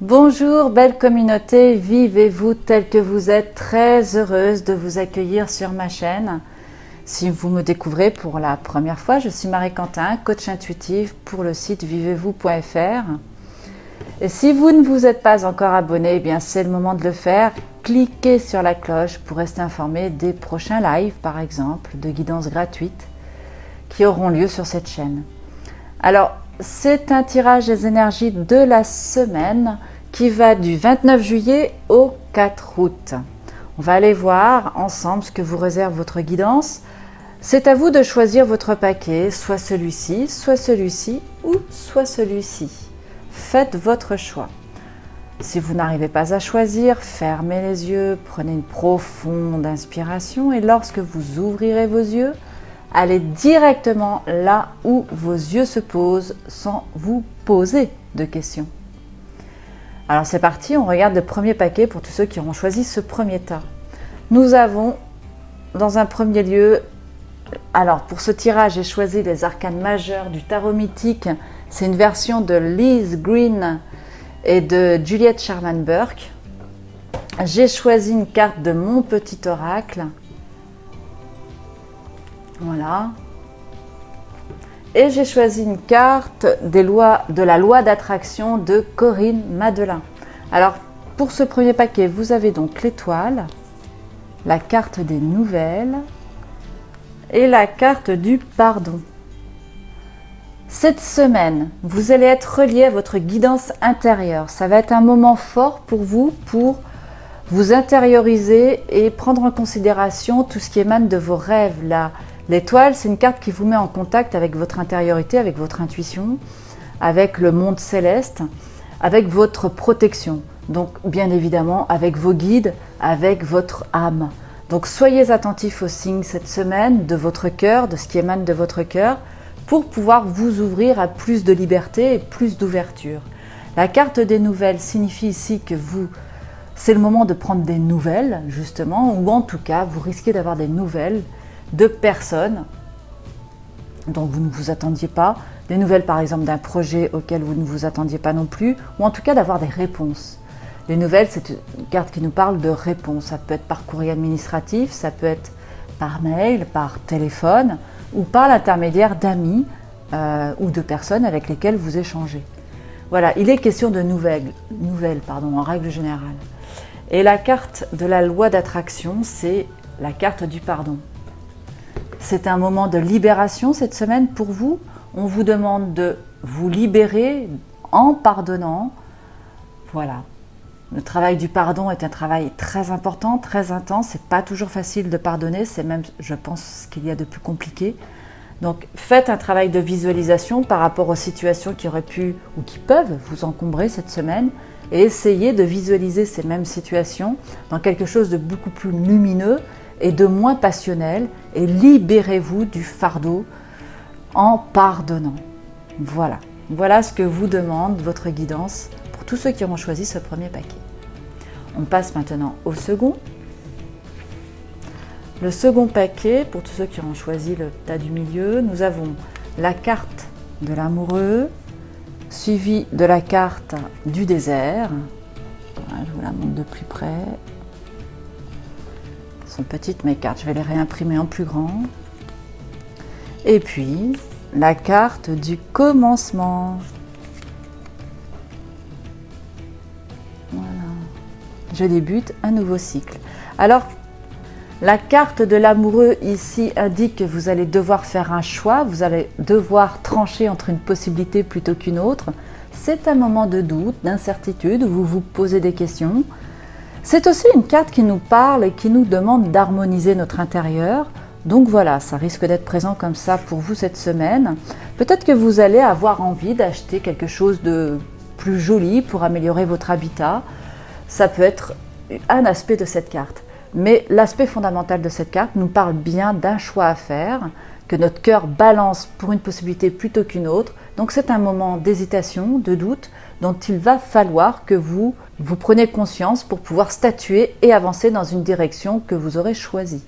Bonjour belle communauté, vivez-vous tel que vous êtes, très heureuse de vous accueillir sur ma chaîne. Si vous me découvrez pour la première fois, je suis Marie Quentin, coach intuitive pour le site vivez-vous.fr. Et si vous ne vous êtes pas encore abonné, eh bien c'est le moment de le faire. Cliquez sur la cloche pour rester informé des prochains lives, par exemple, de guidance gratuite qui auront lieu sur cette chaîne. Alors, c'est un tirage des énergies de la semaine qui va du 29 juillet au 4 août. On va aller voir ensemble ce que vous réserve votre guidance. C'est à vous de choisir votre paquet, soit celui-ci ou soit celui-ci. Faites votre choix. Si vous n'arrivez pas à choisir, fermez les yeux, prenez une profonde inspiration et lorsque vous ouvrirez vos yeux, allez directement là où vos yeux se posent sans vous poser de questions. Alors c'est parti, on regarde le premier paquet pour tous ceux qui auront choisi ce premier tas. Nous avons dans un premier lieu, alors pour ce tirage j'ai choisi les arcanes majeures du tarot mythique. C'est une version de Liz Green et de Juliette Sharman Burke. J'ai choisi une carte de mon petit oracle. Voilà. Et j'ai choisi une carte de la loi d'attraction de Corinne Madelin. Alors, pour ce premier paquet, vous avez donc l'étoile, la carte des nouvelles et la carte du pardon. Cette semaine, vous allez être relié à votre guidance intérieure. Ça va être un moment fort pour vous vous intérioriser et prendre en considération tout ce qui émane de vos rêves. L'étoile, c'est une carte qui vous met en contact avec votre intériorité, avec votre intuition, avec le monde céleste, avec votre protection. Donc, bien évidemment, avec vos guides, avec votre âme. Donc, soyez attentifs aux signes cette semaine de votre cœur, de ce qui émane de votre cœur, pour pouvoir vous ouvrir à plus de liberté et plus d'ouverture. La carte des nouvelles signifie ici que c'est le moment de prendre des nouvelles, justement, ou en tout cas, vous risquez d'avoir des nouvelles de personnes dont vous ne vous attendiez pas, des nouvelles par exemple d'un projet auquel vous ne vous attendiez pas non plus, ou en tout cas d'avoir des réponses. Les nouvelles, c'est une carte qui nous parle de réponses. Ça peut être par courrier administratif, ça peut être par mail, par téléphone, ou par l'intermédiaire d'amis ou de personnes avec lesquelles vous échangez. Voilà, il est question de nouvelles en règle générale. Et la carte de la loi d'attraction, c'est la carte du pardon. C'est un moment de libération cette semaine pour vous. On vous demande de vous libérer en pardonnant. Voilà. Le travail du pardon est un travail très important, très intense. C'est pas toujours facile de pardonner. C'est même, je pense, ce qu'il y a de plus compliqué. Donc, faites un travail de visualisation par rapport aux situations qui auraient pu ou qui peuvent vous encombrer cette semaine et essayez de visualiser ces mêmes situations dans quelque chose de beaucoup plus lumineux et de moins passionnel, et libérez-vous du fardeau en pardonnant. Voilà ce que vous demande votre guidance pour tous ceux qui auront choisi ce premier paquet. On passe maintenant au second. Le second paquet, pour tous ceux qui auront choisi le tas du milieu, nous avons la carte de l'amoureux, suivie de la carte du désert. Voilà, je vous la montre de plus près. Sont petites mes cartes, je vais les réimprimer en plus grand. Et puis, la carte du commencement. Voilà. Je débute un nouveau cycle. Alors, la carte de l'amoureux ici indique que vous allez devoir faire un choix, vous allez devoir trancher entre une possibilité plutôt qu'une autre. C'est un moment de doute, d'incertitude, où vous vous posez des questions. C'est aussi une carte qui nous parle et qui nous demande d'harmoniser notre intérieur. Donc voilà, ça risque d'être présent comme ça pour vous cette semaine. Peut-être que vous allez avoir envie d'acheter quelque chose de plus joli pour améliorer votre habitat. Ça peut être un aspect de cette carte. Mais l'aspect fondamental de cette carte nous parle bien d'un choix à faire, que notre cœur balance pour une possibilité plutôt qu'une autre. Donc c'est un moment d'hésitation, de doute, dont il va falloir que vous preniez conscience pour pouvoir statuer et avancer dans une direction que vous aurez choisie.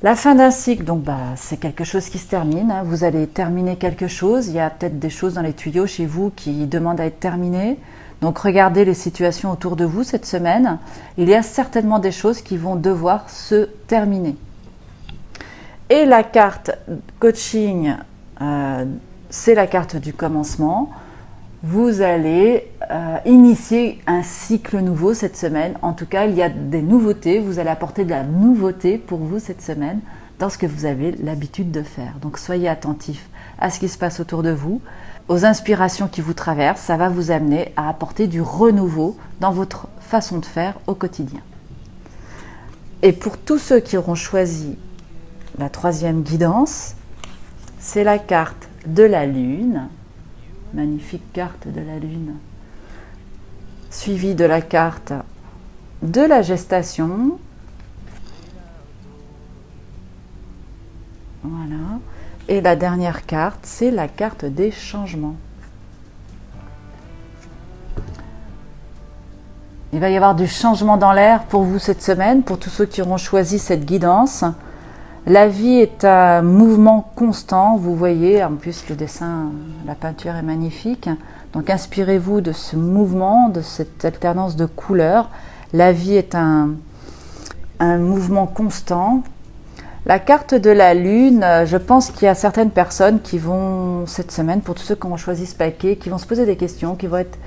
La fin d'un cycle, donc c'est quelque chose qui se termine. Hein. Vous allez terminer quelque chose. Il y a peut-être des choses dans les tuyaux chez vous qui demandent à être terminées. Donc regardez les situations autour de vous cette semaine. Il y a certainement des choses qui vont devoir se terminer. Et la carte coaching, c'est la carte du commencement. Vous allez initier un cycle nouveau cette semaine. En tout cas, il y a des nouveautés. Vous allez apporter de la nouveauté pour vous cette semaine dans ce que vous avez l'habitude de faire. Donc soyez attentifs à ce qui se passe autour de vous, aux inspirations qui vous traversent. Ça va vous amener à apporter du renouveau dans votre façon de faire au quotidien. Et pour tous ceux qui auront choisi la troisième guidance, c'est la carte de la Lune. Magnifique carte de la Lune. Suivie de la carte de la gestation. Voilà. Et la dernière carte, c'est la carte des changements. Il va y avoir du changement dans l'air pour vous cette semaine, pour tous ceux qui auront choisi cette guidance. La vie est un mouvement constant, vous voyez, en plus le dessin, la peinture est magnifique. Donc inspirez-vous de ce mouvement, de cette alternance de couleurs. La vie est un mouvement constant. La carte de la Lune, je pense qu'il y a certaines personnes qui vont, cette semaine, pour tous ceux qui ont choisi ce paquet, qui vont se poser des questions, qui vont être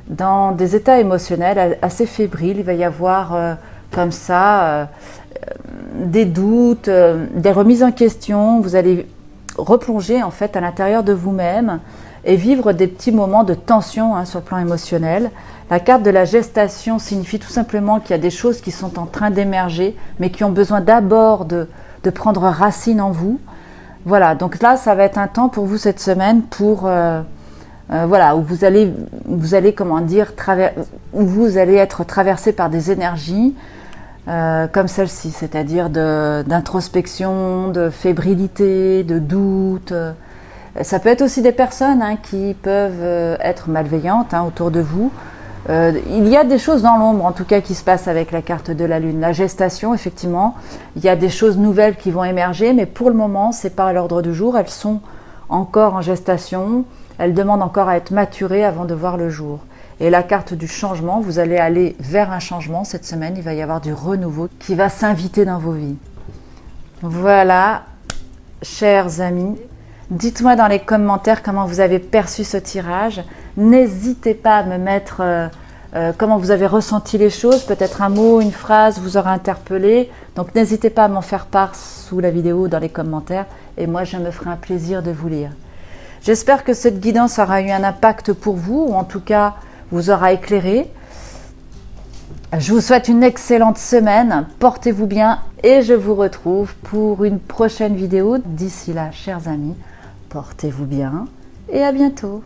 dans des états émotionnels assez fébriles. Il va y avoir comme ça des doutes, des remises en question. Vous allez replonger en fait à l'intérieur de vous-même et vivre des petits moments de tension sur le plan émotionnel. La carte de la gestation signifie tout simplement qu'il y a des choses qui sont en train d'émerger, mais qui ont besoin d'abord de prendre racine en vous. Voilà, donc là, ça va être un temps pour vous cette semaine pour voilà, où vous allez comment dire, où vous allez être traversé par des énergies comme celle-ci, c'est-à-dire d'introspection, de fébrilité, de doute. Ça peut être aussi des personnes qui peuvent être malveillantes autour de vous. Il y a des choses dans l'ombre, en tout cas, qui se passent avec la carte de la Lune. La gestation, effectivement, il y a des choses nouvelles qui vont émerger, mais pour le moment, ce n'est pas à l'ordre du jour. Elles sont encore en gestation. Elles demandent encore à être maturées avant de voir le jour. Et la carte du changement, vous allez aller vers un changement cette semaine. Il va y avoir du renouveau qui va s'inviter dans vos vies. Voilà, chers amis. Dites-moi dans les commentaires comment vous avez perçu ce tirage. N'hésitez pas à me mettre comment vous avez ressenti les choses. Peut-être un mot, une phrase vous aura interpellé. Donc n'hésitez pas à m'en faire part sous la vidéo, dans les commentaires. Et moi, je me ferai un plaisir de vous lire. J'espère que cette guidance aura eu un impact pour vous, ou en tout cas vous aura éclairé. Je vous souhaite une excellente semaine. Portez-vous bien et je vous retrouve pour une prochaine vidéo. D'ici là, chers amis, portez-vous bien et à bientôt.